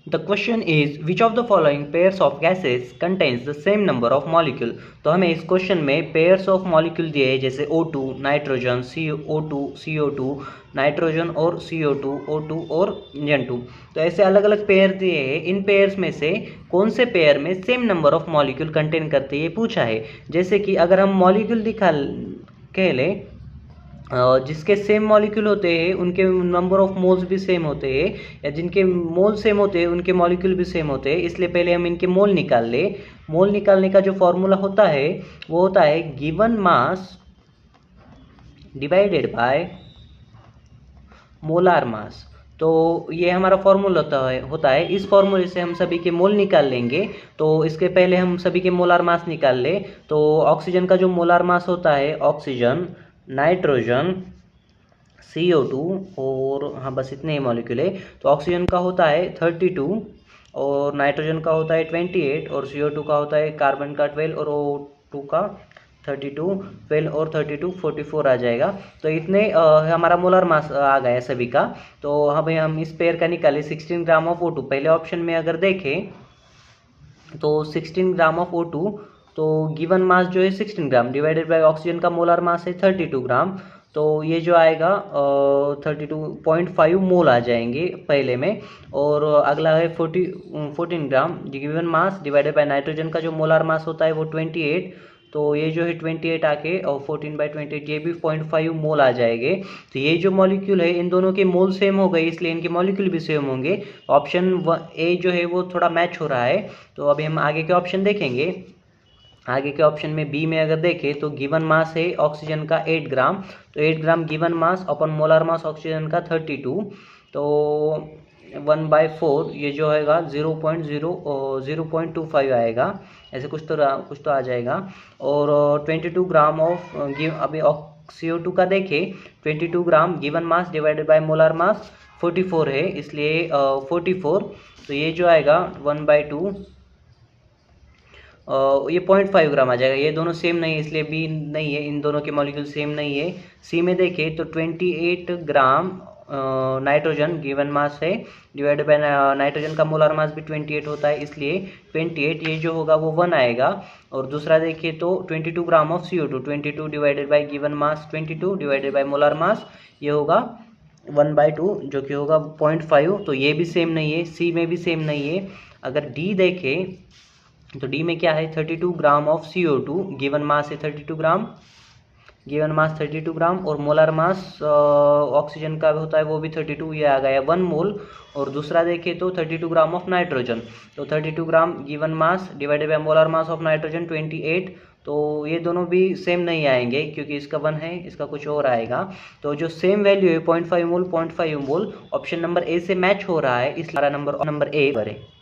The question is which of the following pairs of gases contains the same number of molecule. तो हमें इस question में pairs of molecule दिए हैं, जैसे O2 nitrogen, CO2 CO2 nitrogen और CO2 O2 और N2। तो ऐसे अलग अलग पेयर दिए हैं। इन पेयर्स में से कौन से पेयर में same number of molecule contain करते हैं ये पूछा है। जैसे कि अगर हम मॉलिक्यूल दिखा कह लें, जिसके सेम मॉलिक्यूल होते हैं उनके नंबर ऑफ मोल्स भी सेम होते हैं, या जिनके मोल सेम होते हैं उनके मॉलिक्यूल भी सेम होते हैं। इसलिए पहले हम इनके मोल निकाल ले। मोल निकालने का जो फॉर्मूला होता है वो होता है given mass divided bye molar mass. तो ये हमारा फॉर्मूला होता है। इस फॉर्मूले से हम सभी के मोल निकाल लेंगे। तो इसके पहले हम सभी के मोलार मास निकाल ले। तो ऑक्सीजन का जो मोलार मास होता है, ऑक्सीजन, नाइट्रोजन, CO2 और हाँ बस इतने ही मॉलिक्यूल है। तो ऑक्सीजन का होता है 32 और नाइट्रोजन का होता है 28 और CO2 का होता है कार्बन का 12 और O2 का 32, 12 और 32 44 आ जाएगा। तो इतने हमारा मोलर मास आ गया सभी का। तो हमें हम इस पेयर का निकाले 16 ग्राम ऑफ O2। पहले ऑप्शन में अगर देखें तो 16 ग्राम ऑफ O2, तो गिवन मास जो है 16 ग्राम डिवाइडेड बाय ऑक्सीजन का मोलर मास है 32 ग्राम। तो ये जो आएगा 32.5 मोल आ जाएंगे पहले में। और अगला है 14 gram given mass divided by nitrogen का जो मोलर मास होता है वो 28। तो ये जो है 28 आके और 14/28 ये भी 0.5 मोल आ जाएंगे। तो ये जो मॉलिक्यूल है इन दोनों के मोल सेम हो गए, इसलिए इनके मॉलिक्यूल भी सेम होंगे। ऑप्शन ए जो है वो थोड़ा मैच हो रहा है। तो अभी हम आगे के ऑप्शन देखेंगे। आगे के ऑप्शन में बी में अगर देखें तो गिवन मास है ऑक्सीजन का 8 ग्राम। तो 8 ग्राम गिवन मास अपन मोलर मास ऑक्सीजन का 32। तो 1/4 ये जो होगा 0.25 आएगा। ऐसे कुछ तो आ जाएगा। और 22 ग्राम ऑफ अभी CO2 का देखें, 22 gram given mass divided by molar mass 44 है, इसलिए 44। तो ये जो आएगा 1/2 ये 0.5 ग्राम आ जाएगा। ये दोनों सेम नहीं है इसलिए बी नहीं है, इन दोनों के मॉलिक्यूल सेम नहीं है। सी में देखें तो 28 ग्राम नाइट्रोजन गिवन मास है डिवाइडेड बाय नाइट्रोजन का मोलर मास भी 28 होता है, इसलिए 28 ये जो होगा वो 1 आएगा। और दूसरा देखिए तो 22 gram of CO2, 22 divided by given mass 22 divided by molar मास ये होगा 1/2 जो कि होगा 0.5। तो ये भी सेम नहीं है। सी में भी सेम नहीं है। अगर डी देखें तो डी में क्या है 32 gram of CO2 given mass है 32 ग्राम, गिवन मास 32 ग्राम और मोलर मास ऑक्सीजन का होता है वो भी 32, ये आ गया 1 मोल। और दूसरा देखें तो 32 ग्राम ऑफ नाइट्रोजन, तो 32 gram given mass divided by molar mass of nitrogen 28। तो ये दोनों भी सेम नहीं आएंगे क्योंकि इसका 1 है, इसका कुछ और आएगा। तो जो सेम वैल्यू है 0.5 मोल 0.5 मोल ऑप्शन नंबर ए से मैच हो रहा है, इसलिए नंबर ए पर है।